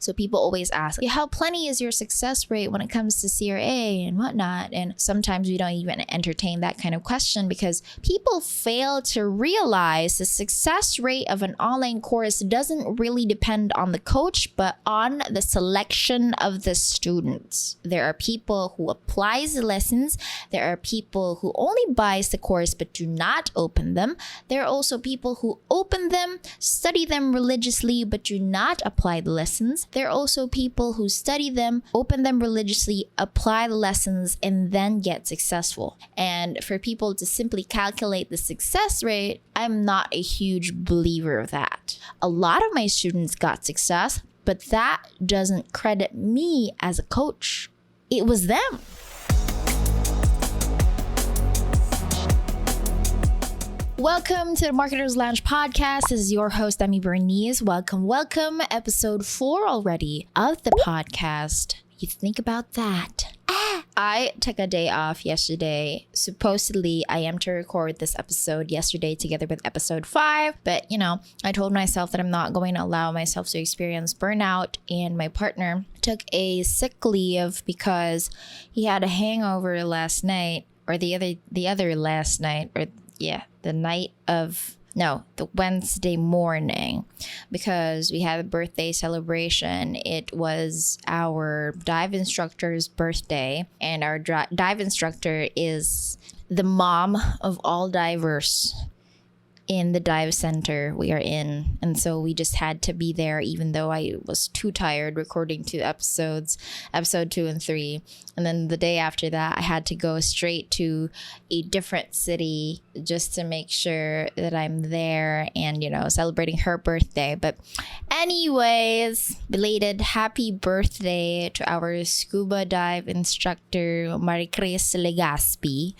So people always ask, how plenty is your success rate when it comes to CRA and whatnot? And sometimes we don't even entertain that kind of question because people fail to realize the success rate of an online course doesn't really depend on the coach, but on the selection of the students. There are people who applies the lessons. There are people who only buys the course but do not open them. There are also people who open them, study them religiously, but do not apply the lessons. There are also people who study them, open them religiously, apply the lessons, and then get successful. And for people to simply calculate the success rate, I'm not a huge believer of that. A lot of my students got success, but that doesn't credit me as a coach. It was them. Welcome to the Marketers Lounge podcast. This is your host, Demi. Welcome. Episode 4 already of the podcast. You think about that. I took a day off yesterday. Supposedly, I am to record this episode yesterday together with episode 5. But, I told myself that I'm not going to allow myself to experience burnout. And my partner took a sick leave because he had a hangover last night, or the other last night, or the Wednesday morning, because we had a birthday celebration. It was our dive instructor's birthday, and our dive instructor is the mom of all divers in the dive center we are in. And so we just had to be there, even though I was too tired recording 2 episodes, episode 2 and 3. And then the day after that, I had to go straight to a different city just to make sure that I'm there and, celebrating her birthday. But anyways, belated happy birthday to our scuba dive instructor, Maricris Legaspi.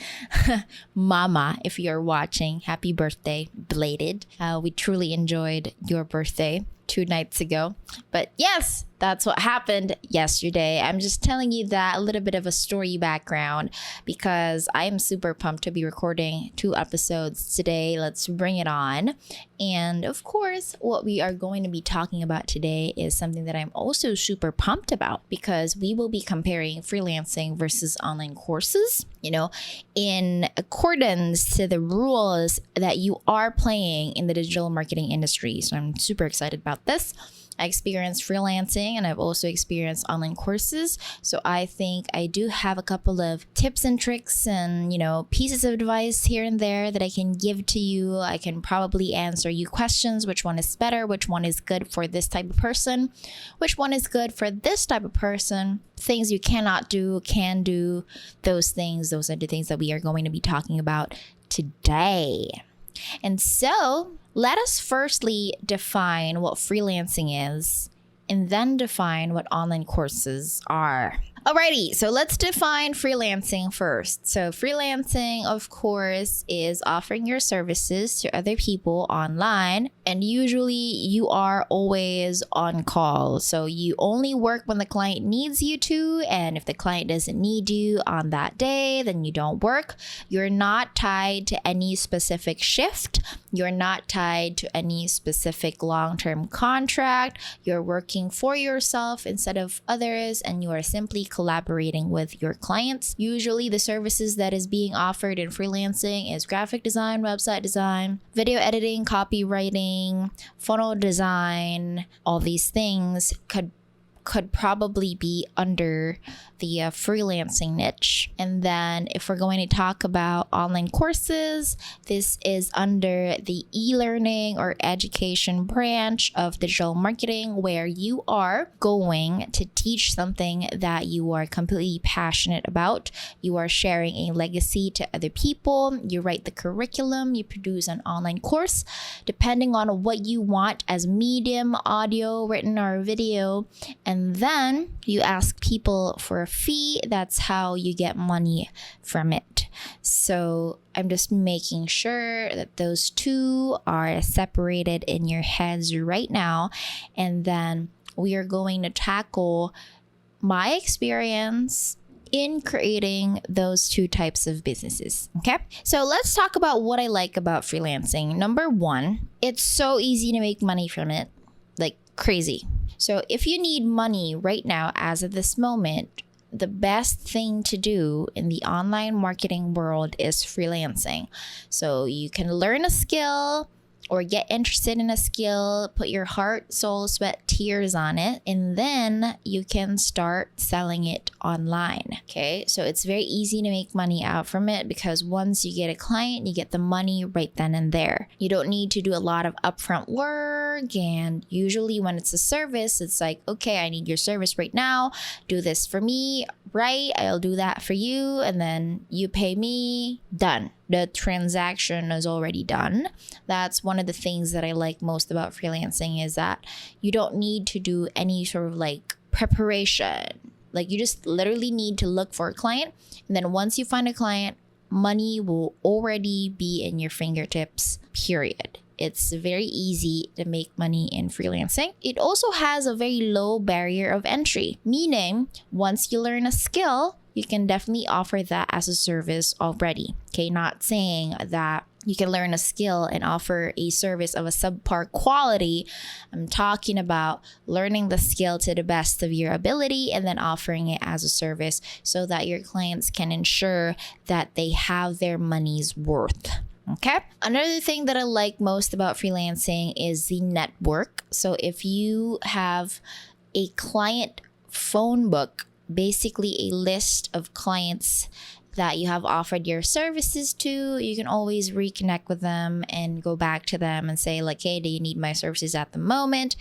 Mama, if you're watching, happy birthday. Belated. We truly enjoyed your birthday 2 nights ago. But yes, that's what happened yesterday. I'm just telling you that a little bit of a story background because I am super pumped to be recording 2 episodes today. Let's bring it on. And of course, what we are going to be talking about today is something that I'm also super pumped about because we will be comparing freelancing versus online courses, in accordance to the rules that you are playing in the digital marketing industry. So I'm super excited about this. I experienced freelancing and I've also experienced online courses. So I think I do have a couple of tips and tricks and, pieces of advice here and there that I can give to you. I can probably answer you questions. Which one is better? Which one is good for this type of person? Which one is good for this type of person? Things you cannot do, can do, those things. Those are the things that we are going to be talking about today. And so let us firstly define what freelancing is and then define what online courses are. Alrighty, so let's define freelancing first. So freelancing, of course, is offering your services to other people online. And usually you are always on call. So you only work when the client needs you to. And if the client doesn't need you on that day, then you don't work. You're not tied to any specific shift. You're not tied to any specific long-term contract. You're working for yourself instead of others, and you are simply collaborating with your clients. Usually the services that is being offered in freelancing is graphic design, website design, video editing, copywriting, funnel design. All these things could probably be under the freelancing niche. And then if we're going to talk about online courses, this is under the e-learning or education branch of digital marketing, where you are going to teach something that you are completely passionate about. You are sharing a legacy to other people. You write the curriculum, you produce an online course, depending on what you want as medium, audio, written, or video. And then you ask people for a fee. That's how you get money from it. So I'm just making sure that those two are separated in your heads right now. And then we are going to tackle my experience in creating those 2 types of businesses. Okay, so let's talk about what I like about freelancing. Number 1, it's so easy to make money from it, like crazy. So if you need money right now, as of this moment, the best thing to do in the online marketing world is freelancing. So you can learn a skill or get interested in a skill, put your heart, soul, sweat, tears on it, and then you can start selling it online. Okay, so it's very easy to make money out from it because once you get a client, you get the money right then and there. You don't need to do a lot of upfront work, and usually when it's a service, it's like, okay, I need your service right now, do this for me, right? I'll do that for you, and then you pay me, done. The transaction is already done. That's one of the things that I like most about freelancing, is that you don't need to do any sort of like preparation. Like, you just literally need to look for a client, and then once you find a client, money will already be in your fingertips, period. It's very easy to make money in freelancing. It also has a very low barrier of entry, meaning once you learn a skill, you can definitely offer that as a service already. Okay, not saying that you can learn a skill and offer a service of a subpar quality. I'm talking about learning the skill to the best of your ability and then offering it as a service so that your clients can ensure that they have their money's worth. Okay. Another thing that I like most about freelancing is the network. So if you have a client phone book, basically a list of clients that you have offered your services to, you can always reconnect with them and go back to them and say like, hey, do you need my services at the moment?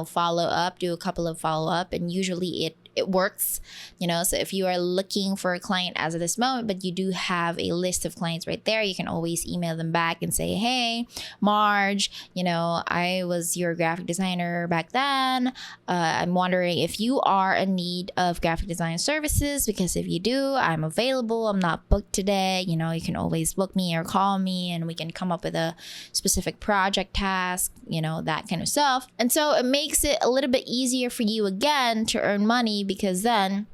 Follow up, do a couple of follow up, and usually it works, so if you are looking for a client as of this moment, but you do have a list of clients right there, you can always email them back and say, hey, Marge, I was your graphic designer back then. I'm wondering if you are in need of graphic design services, because if you do, I'm available. I'm not booked today. You can always book me or call me and we can come up with a specific project task, that kind of stuff. And so it makes it a little bit easier for you again to earn money, because then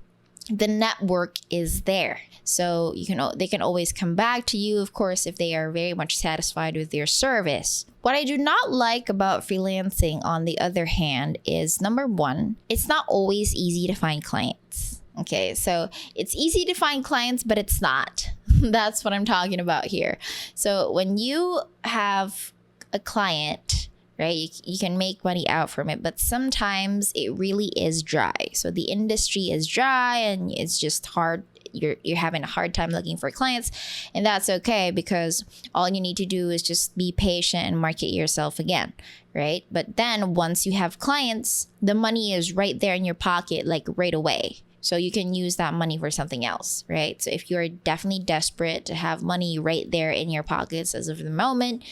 the network is there. So they can always come back to you, of course, if they are very much satisfied with your service. What I do not like about freelancing, on the other hand, is number one, it's not always easy to find clients. Okay, so it's easy to find clients, but it's not. That's what I'm talking about here. So when you have a client, right, you can make money out from it, but sometimes it really is dry. So the industry is dry and it's just hard. You're having a hard time looking for clients, and that's okay, because all you need to do is just be patient and market yourself again, right? But then once you have clients, the money is right there in your pocket, like right away. So you can use that money for something else, right? So if you're definitely desperate to have money right there in your pockets as of the moment,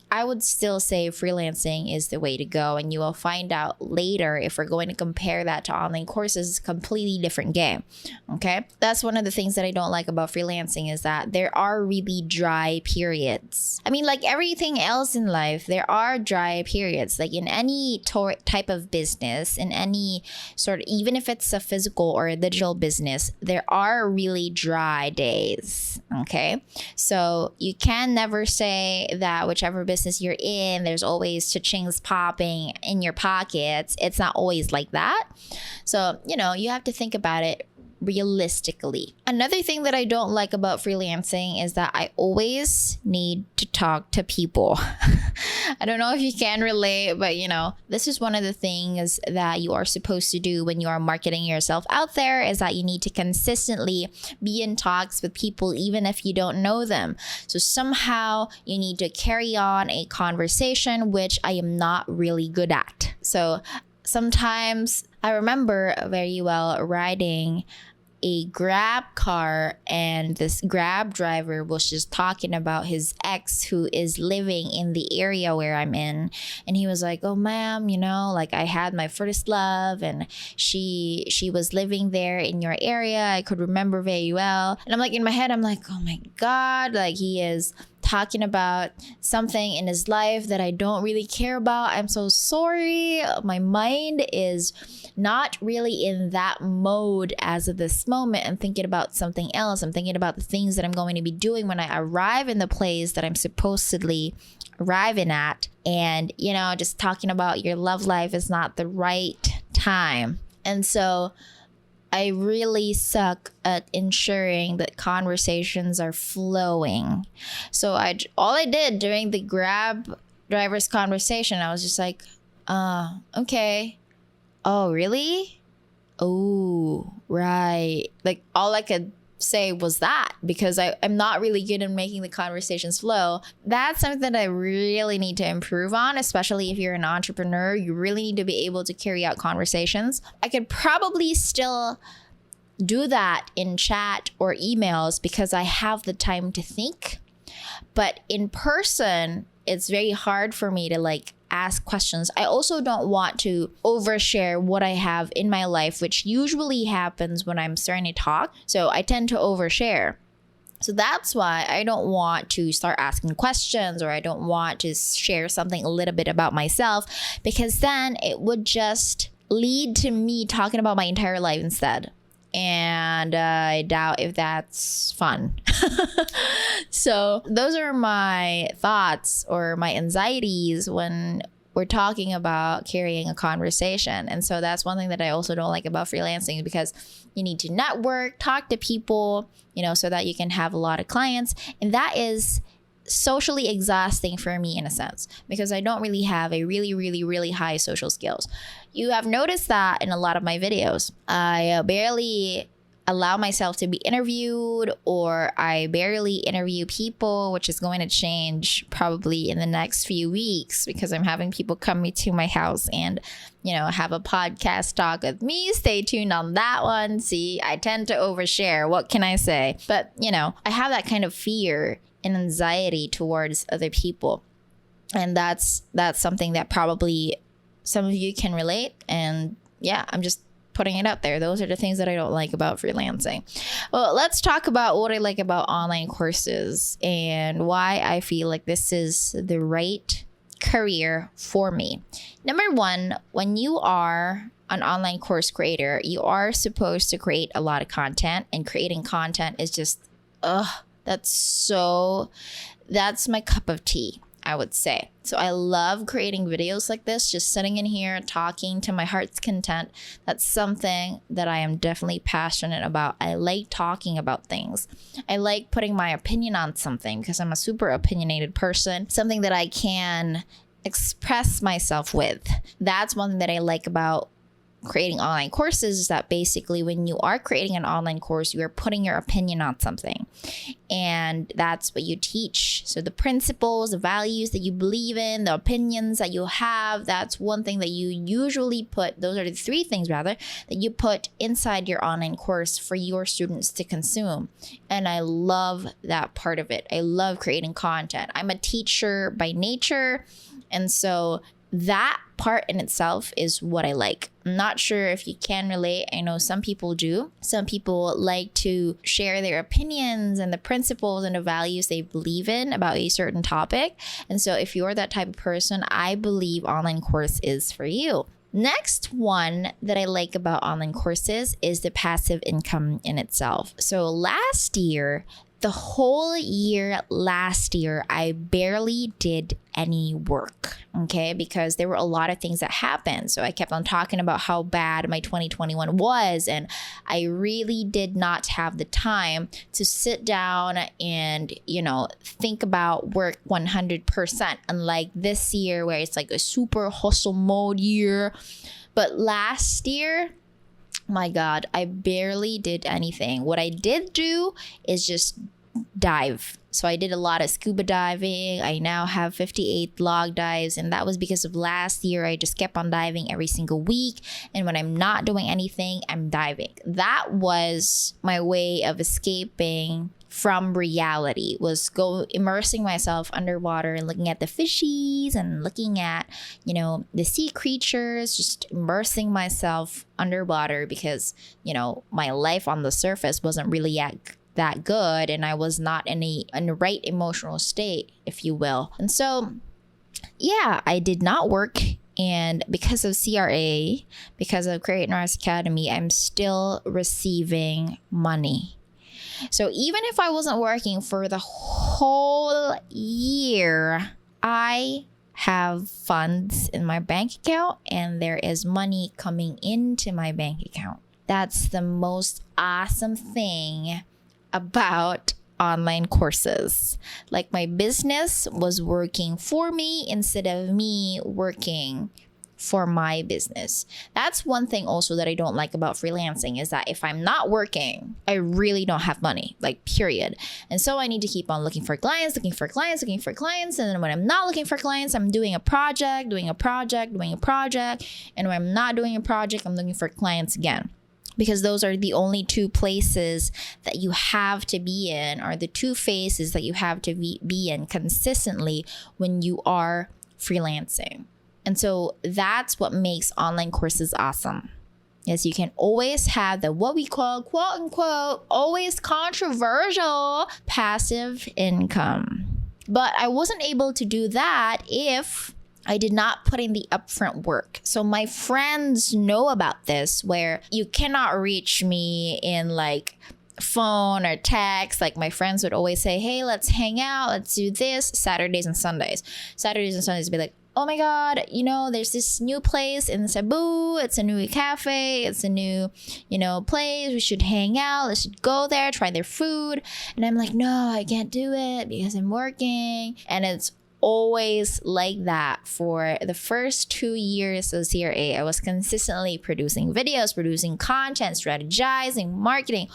I would still say freelancing is the way to go, and you will find out later, if we're going to compare that to online courses, it's a completely different game. Okay, that's one of the things that I don't like about freelancing, is that there are really dry periods. I mean, like everything else in life, there are dry periods. Like in any type of business, in any sort of, even if it's a physical or a digital business, there are really dry days. Okay, so you can never say that whichever business you're in, there's always cha-chings popping in your pockets. It's not always like that. So, you have to think about it realistically. Another thing that I don't like about freelancing is that I always need to talk to people. I don't know if you can relate, but this is one of the things that you are supposed to do when you are marketing yourself out there, is that you need to consistently be in talks with people, even if you don't know them. So somehow you need to carry on a conversation, which I am not really good at. So sometimes I remember very well riding a Grab car, and this Grab driver was just talking about his ex who is living in the area where I'm in, and he was like, oh ma'am, like I had my first love and she was living there in your area. I could remember very well. And I'm like, in my head, I'm like, oh my god, like he is talking about something in his life that I don't really care about. I'm so sorry. My mind is not really in that mode as of this moment. I'm thinking about something else. I'm thinking about the things that I'm going to be doing when I arrive in the place that I'm supposedly arriving at. And, just talking about your love life is not the right time. And so I really suck at ensuring that conversations are flowing. So all I did during the Grab driver's conversation, I was just like, okay. Oh, really? Oh, right. Like all I could say was that, because I'm not really good at making the conversations flow. That's something that I really need to improve on, especially if you're an entrepreneur. You really need to be able to carry out conversations. I could probably still do that in chat or emails because I have the time to think. But in person, it's very hard for me to ask questions. I also don't want to overshare what I have in my life, which usually happens when I'm starting to talk. So I tend to overshare. So that's why I don't want to start asking questions, or I don't want to share something a little bit about myself, because then it would just lead to me talking about my entire life instead. And I doubt if that's fun. So those are my thoughts or my anxieties when we're talking about carrying a conversation. And so that's one thing that I also don't like about freelancing, because you need to network, talk to people, so that you can have a lot of clients. And that is socially exhausting for me in a sense, because I don't really have a really, really, really high social skills. You have noticed that in a lot of my videos. I barely allow myself to be interviewed, or I barely interview people, which is going to change probably in the next few weeks, because I'm having people come to my house and, have a podcast talk with me. Stay tuned on that one. See, I tend to overshare. What can I say? But, I have that kind of fear and anxiety towards other people. And that's something that probably some of you can relate. And yeah, I'm just putting it out there. Those are the things that I don't like about freelancing. Well, let's talk about what I like about online courses and why I feel like this is the right career for me. Number one, when you are an online course creator, you are supposed to create a lot of content, and creating content is just, that's my cup of tea, I would say. So I love creating videos like this, just sitting in here talking to my heart's content. That's something that I am definitely passionate about. I like talking about things. I like putting my opinion on something because I'm a super opinionated person, something that I can express myself with. That's one thing that I like about creating online courses, is that basically when you are creating an online course, you are putting your opinion on something, and that's what you teach. So the principles, the values that you believe in, the opinions that you have, that's one thing that you usually put, those are the three things rather, that you put inside your online course for your students to consume. And I love that part of it. I love creating content. I'm a teacher by nature, and so that part in itself is what I like. I'm not sure if you can relate. I know some people do. Some people like to share their opinions and the principles and the values they believe in about a certain topic. And so if you're that type of person, I believe online course is for you. Next one that I like about online courses is the passive income in itself. So the whole year last year, I barely did any work, okay? Because there were a lot of things that happened. So I kept on talking about how bad my 2021 was, and I really did not have the time to sit down and, think about work 100%. Unlike this year where it's like a super hustle mode year. But last year, my God, I barely did anything. What I did do is just dive. So I did a lot of scuba diving. I now have 58 log dives, and that was because of last year. I just kept on diving every single week, and when I'm not doing anything, I'm diving. That was my way of escaping from reality, was immersing myself underwater and looking at the fishies and looking at, the sea creatures, just immersing myself underwater because, my life on the surface wasn't really that good, and I was not in the right emotional state, if you will. And so, yeah, I did not work. And because of CRA, because of Create Norris Academy, I'm still receiving money. So even if I wasn't working for the whole year, I have funds in my bank account and there is money coming into my bank account. That's the most awesome thing about online courses. Like, my business was working for me instead of me working for my business. That's one thing also that I don't like about freelancing, is that if I'm not working, I really don't have money, like, period. And so I need to keep on looking for clients. And then when I'm not looking for clients, I'm doing a project. And when I'm not doing a project, I'm looking for clients again. Because those are the only two places that you have to be in, or the two phases that you have to be in consistently when you are freelancing. And so that's what makes online courses awesome. Yes, you can always have the what we call, quote unquote, always controversial passive income. But I wasn't able to do that if I did not put in the upfront work. So my friends know about this, where you cannot reach me in like phone or text. Like, my friends would always say, hey, let's hang out, let's do this Saturdays and Sundays be like, oh my God, there's this new place in Cebu. It's a new cafe. It's a new, place. We should hang out. Let's go there, try their food. And I'm like, no, I can't do it because I'm working. And it's always like that. For the first 2 years of CRA, I was consistently producing videos, producing content, strategizing, marketing,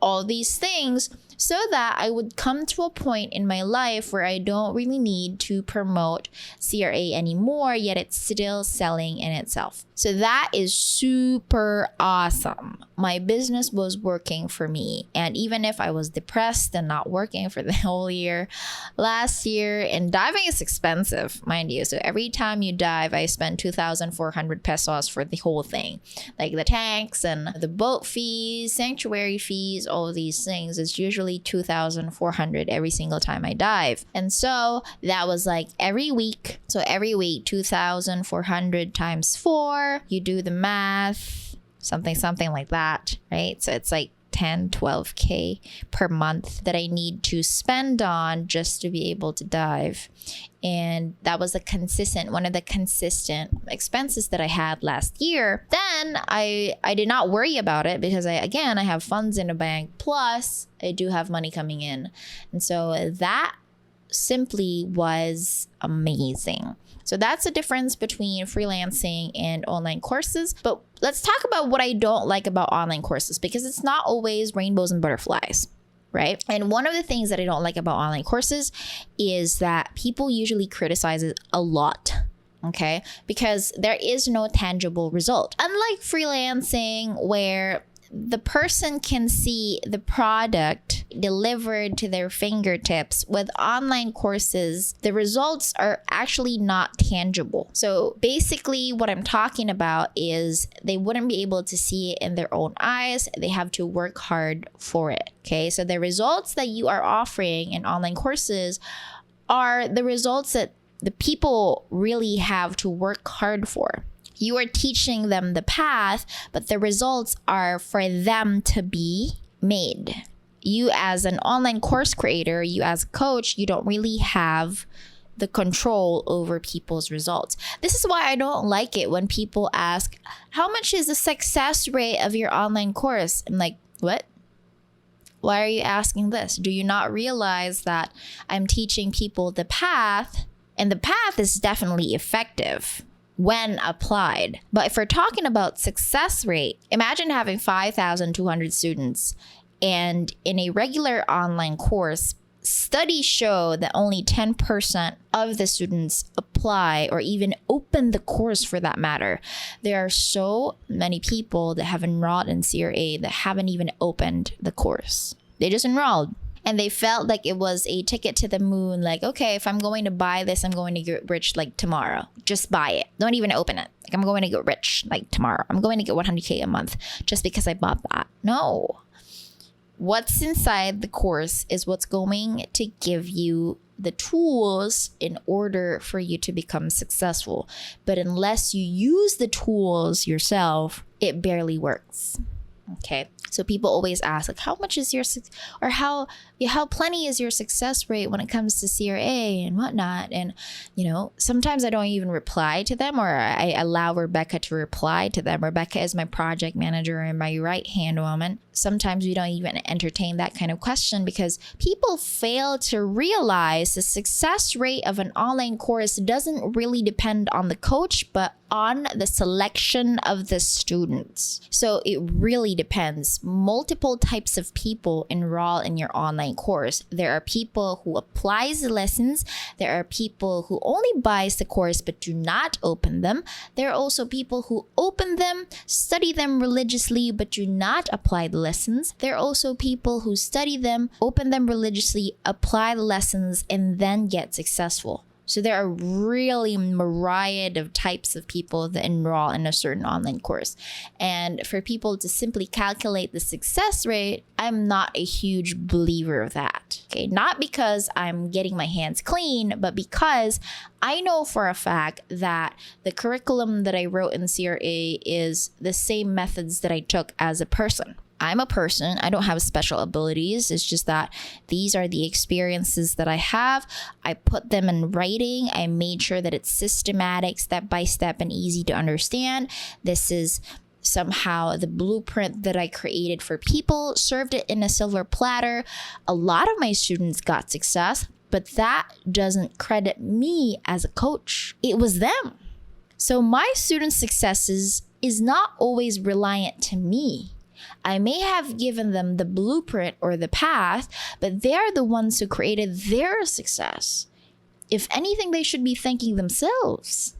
all these things, so that I would come to a point in my life where I don't really need to promote CRA anymore, yet it's still selling in itself. So that is super awesome. My business was working for me. And even if I was depressed and not working for the whole year last year, and diving is expensive, mind you. So every time you dive, I spend 2,400 pesos for the whole thing. Like the tanks and the boat fees, sanctuary fees, all of these things. It's usually 2,400 every single time I dive. And so that was like every week. So every week, 2,400 times 4. You do the math, something like that, right? So it's like 10, 12K per month that I need to spend on just to be able to dive. And that was one of the consistent expenses that I had last year. Then I did not worry about it because I have funds in the bank, plus I do have money coming in. And so that simply was amazing. So that's the difference between freelancing and online courses. But let's talk about what I don't like about online courses, because it's not always rainbows and butterflies, right? And one of the things that I don't like about online courses is that people usually criticize it a lot. Okay, because there is no tangible result. Unlike freelancing, where the person can see the product delivered to their fingertips, with online courses, the results are actually not tangible. So basically what I'm talking about is they wouldn't be able to see it in their own eyes. They have to work hard for it. Okay, so the results that you are offering in online courses are the results that the people really have to work hard for. You are teaching them the path, but the results are for them to be made. You as an online course creator, you as a coach, you don't really have the control over people's results. This is why I don't like it when people ask, how much is the success rate of your online course? I'm like, what? Why are you asking this? Do you not realize that I'm teaching people the path, and the path is definitely effective when applied. But if we're talking about success rate, imagine having 5,200 students, and in a regular online course, studies show that only 10% of the students apply or even open the course, for that matter. There are so many people that have enrolled in CRA that haven't even opened the course. They just enrolled. And they felt like it was a ticket to the moon. Like, okay, if I'm going to buy this, I'm going to get rich like tomorrow. Just buy it. Don't even open it. Like, I'm going to get rich like tomorrow. I'm going to get 100K a month just because I bought that. No. What's inside the course is what's going to give you the tools in order for you to become successful. But unless you use the tools yourself, it barely works. Okay. So people always ask, like, how much is your, or how plenty is your success rate when it comes to CRA and whatnot? And, sometimes I don't even reply to them, or I allow Rebecca to reply to them. Rebecca is my project manager and my right-hand woman. Sometimes we don't even entertain that kind of question because people fail to realize the success rate of an online course doesn't really depend on the coach, but on the selection of the students. So it really depends. Multiple types of people enroll in your online course. There are people who applies the lessons. There are people who only buys the course but do not open them. There are also people who open them, study them religiously but do not apply the lessons. There are also people who study them, open them religiously, apply the lessons, and then get successful. So there are really myriad of types of people that enroll in a certain online course. And for people to simply calculate the success rate, I'm not a huge believer of that. Okay, not because I'm getting my hands clean, but because I know for a fact that the curriculum that I wrote in CRA is the same methods that I took as a person. I'm a person. I don't have special abilities. It's just that these are the experiences that I have. I put them in writing. I made sure that it's systematic, step by step, and easy to understand. This is somehow the blueprint that I created for people, served it in a silver platter. A lot of my students got success, but that doesn't credit me as a coach. It was them. So my students' successes is not always reliant to me. I may have given them the blueprint or the path, but they're the ones who created their success. If anything, they should be thanking themselves.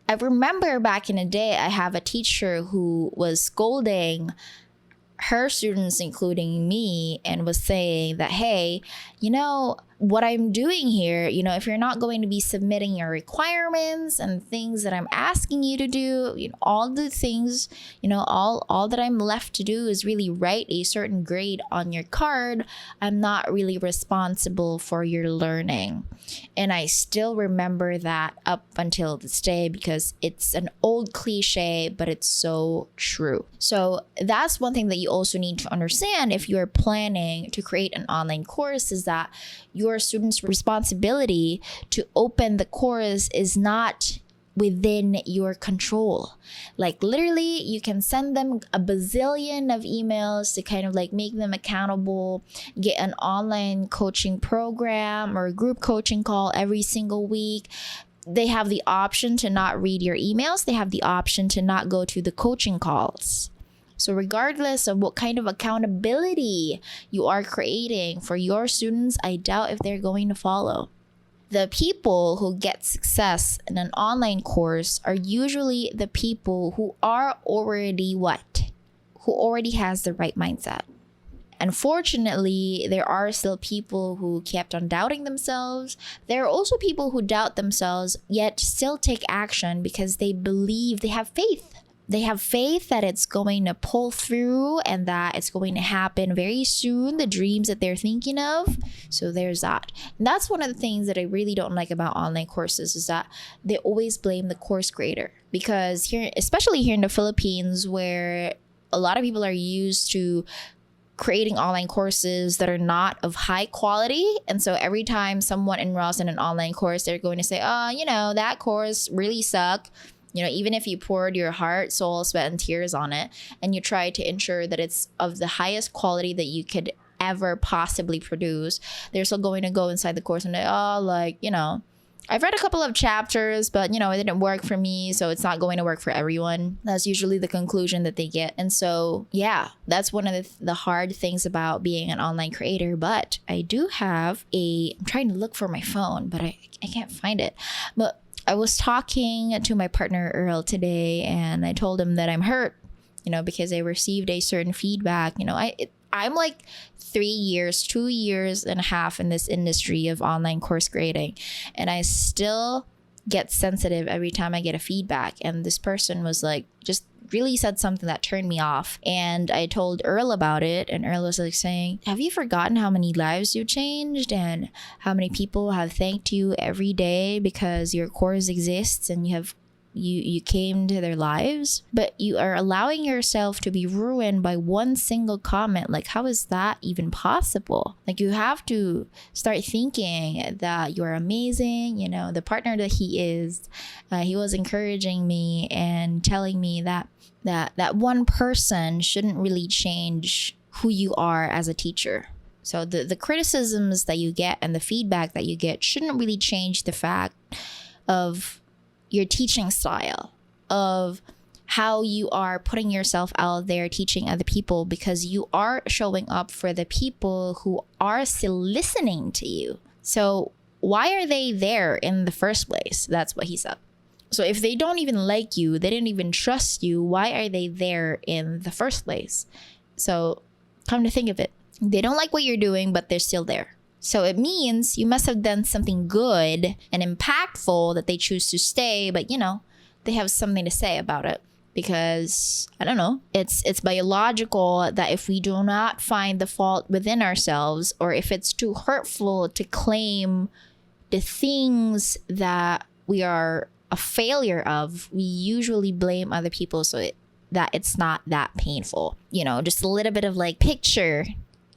I remember back in the day, I have a teacher who was scolding her students, including me, and was saying that, hey, what I'm doing here, if you're not going to be submitting your requirements and things that I'm asking you to do, all the things, all that I'm left to do is really write a certain grade on your card. I'm not really responsible for your learning. And I still remember that up until this day because it's an old cliche, but it's so true. So that's one thing that you also need to understand if you're planning to create an online course is that your students' responsibility to open the course is not within your control. Like literally, you can send them a bazillion of emails to kind of like make them accountable, get an online coaching program or group coaching call every single week. They have the option to not read your emails. They have the option to not go to the coaching calls. So regardless of what kind of accountability you are creating for your students, I doubt if they're going to follow. The people who get success in an online course are usually the people who are already what? Who already has the right mindset. Unfortunately, there are still people who kept on doubting themselves. There are also people who doubt themselves yet still take action because they believe, they have faith. They have faith that it's going to pull through and that it's going to happen very soon, the dreams that they're thinking of. So there's that. And that's one of the things that I really don't like about online courses is that they always blame the course creator. Because here, especially here in the Philippines, where a lot of people are used to creating online courses that are not of high quality. And so every time someone enrolls in an online course, they're going to say, that course really sucked. Even if you poured your heart, soul, sweat, and tears on it, and you try to ensure that it's of the highest quality that you could ever possibly produce, they're still going to go inside the course and I've read a couple of chapters, but it didn't work for me, so it's not going to work for everyone. That's usually the conclusion that they get. And so, yeah, that's one of the hard things about being an online creator. But I do have I'm trying to look for my phone, but I can't find it. But I was talking to my partner Earl today, and I told him that I'm hurt, because I received a certain feedback. I'm like 2 years and a half in this industry of online course creating, and I still get sensitive every time I get a feedback. And this person was like, just really said something that turned me off. And I told Earl about it, and Earl was like saying, have you forgotten how many lives you changed and how many people have thanked you every day because your course exists and you came to their lives, but you are allowing yourself to be ruined by one single comment. Like, how is that even possible? Like, you have to start thinking that you're amazing. You know, the partner that he is, he was encouraging me and telling me that one person shouldn't really change who you are as a teacher. So the criticisms that you get and the feedback that you get shouldn't really change the fact of your teaching style, of how you are putting yourself out there teaching other people, because you are showing up for the people who are still listening to you. So why are they there in the first place? That's what he said. So if they don't even like you, they didn't even trust you, why are they there in the first place? So come to think of it, they don't like what you're doing, but they're still there. So it means you must have done something good and impactful that they choose to stay, but you know, they have something to say about it. Because I don't know, it's biological that if we do not find the fault within ourselves, or if it's too hurtful to claim the things that we are a failure of, we usually blame other people so that it's not that painful. You know, just a little bit of like picture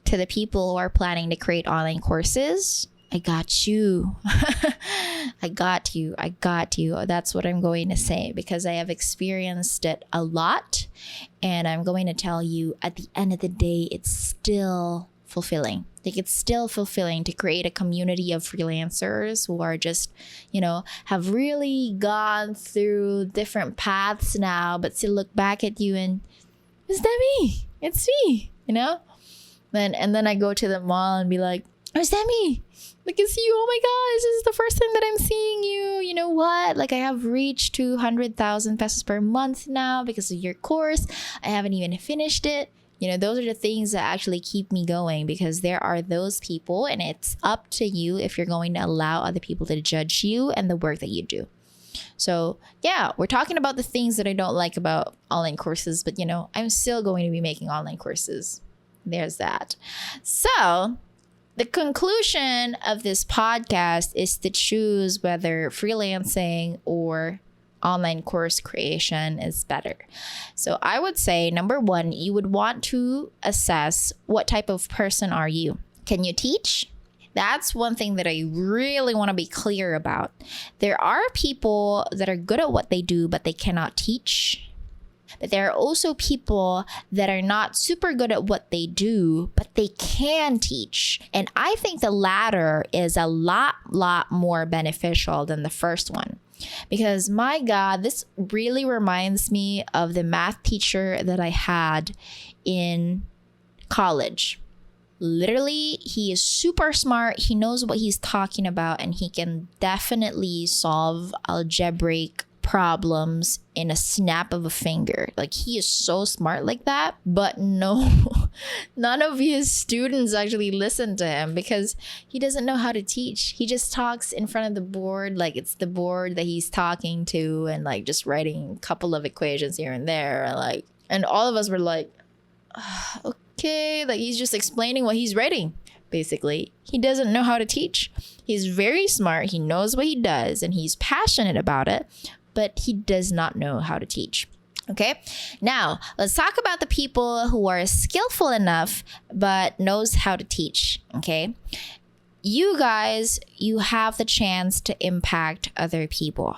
to the people who are planning to create online courses. I got you. I got you. That's what I'm going to say, because I have experienced it a lot. And I'm going to tell you, at the end of the day, it's still fulfilling. Like, it's still fulfilling to create a community of freelancers who are just, you know, have really gone through different paths now, but still look back at you and, it's Demi. It's me, you know? And then I go to the mall and be like, "Where's Demi? Like, it's you. Oh my gosh, this is the first time that I'm seeing you. You know what? Like, I have reached 200,000 pesos per month now because of your course. I haven't even finished it." You know, those are the things that actually keep me going, because there are those people, and it's up to you if you're going to allow other people to judge you and the work that you do. So yeah, we're talking about the things that I don't like about online courses, but you know, I'm still going to be making online courses. There's that. So the conclusion of this podcast is to choose whether freelancing or online course creation is better. So I would say, number one, you would want to assess what type of person are you. Can you teach? That's one thing that I really want to be clear about. There are people that are good at what they do, but they cannot teach. But there are also people that are not super good at what they do, but they can teach. And I think the latter is a lot more beneficial than the first one. Because my God, this really reminds me of the math teacher that I had in college. Literally, he is super smart. He knows what he's talking about, and he can definitely solve algebraic problems in a snap of a finger. Like, he is so smart like that. But no, none of his students actually listen to him because he doesn't know how to teach. He just talks in front of the board like it's the board that he's talking to, and like just writing a couple of equations here and there, and all of us were like, okay, like he's just explaining what he's writing. Basically, he doesn't know how to teach. He's very smart. He knows what he does, and he's passionate about it, but he does not know how to teach. Okay, now let's talk about the people who are skillful enough but knows how to teach. Okay, you guys, you have the chance to impact other people.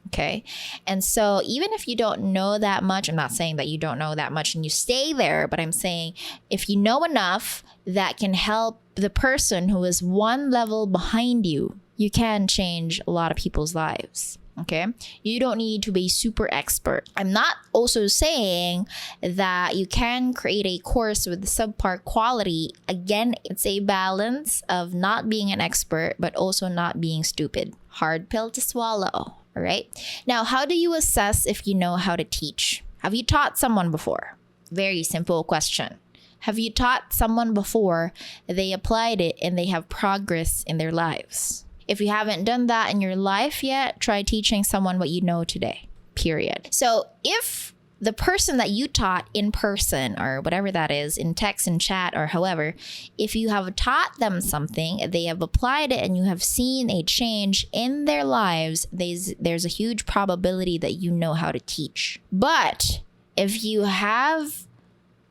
Okay, and so even if you don't know that much, I'm not saying that you don't know that much and you stay there, but I'm saying if you know enough that can help the person who is one level behind you, you can change a lot of people's lives. Okay, you don't need to be super expert. I'm not also saying that you can create a course with subpar quality. Again, it's a balance of not being an expert, but also not being stupid. Hard pill to swallow. All right. Now, how do you assess if you know how to teach? Have you taught someone before? Very simple question. Have you taught someone before, they applied it, and they have progress in their lives? If you haven't done that in your life yet, try teaching someone what you know today, period. So if the person that you taught in person or whatever that is, in text and chat or however, if you have taught them something, they have applied it and you have seen a change in their lives, there's a huge probability that you know how to teach. But if you have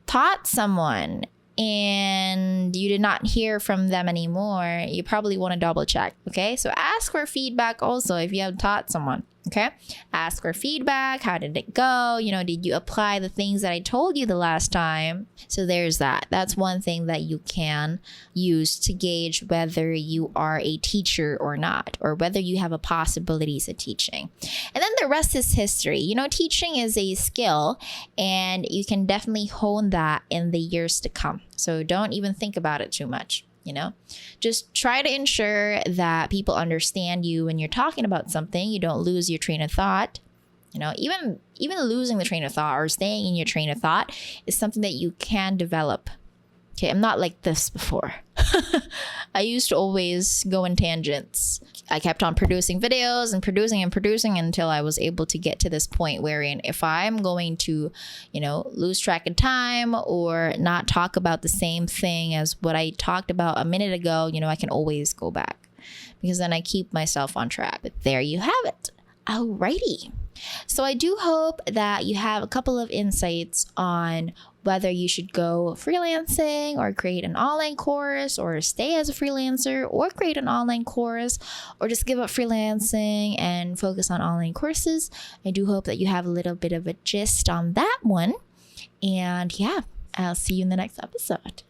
taught someone and you did not hear from them anymore, you probably want to double check. Okay, so ask for feedback also if you have taught someone. Okay, ask for feedback. How did it go? Did you apply the things that I told you the last time? So there's that. That's one thing that you can use to gauge whether you are a teacher or not, or whether you have a possibilities of teaching. And then the rest is history. Teaching is a skill and you can definitely hone that in the years to come. So don't even think about it too much. Just try to ensure that people understand you when you're talking about something. You don't lose your train of thought. Even losing the train of thought or staying in your train of thought is something that you can develop. Okay, I'm not like this before. I used to always go in tangents. I kept on producing videos and producing until I was able to get to this point wherein if I'm going to, lose track of time or not talk about the same thing as what I talked about a minute ago, I can always go back because then I keep myself on track. But there you have it. Alrighty. So I do hope that you have a couple of insights on whether you should go freelancing or create an online course or stay as a freelancer or create an online course or just give up freelancing and focus on online courses. I do hope that you have a little bit of a gist on that one. And yeah, I'll see you in the next episode.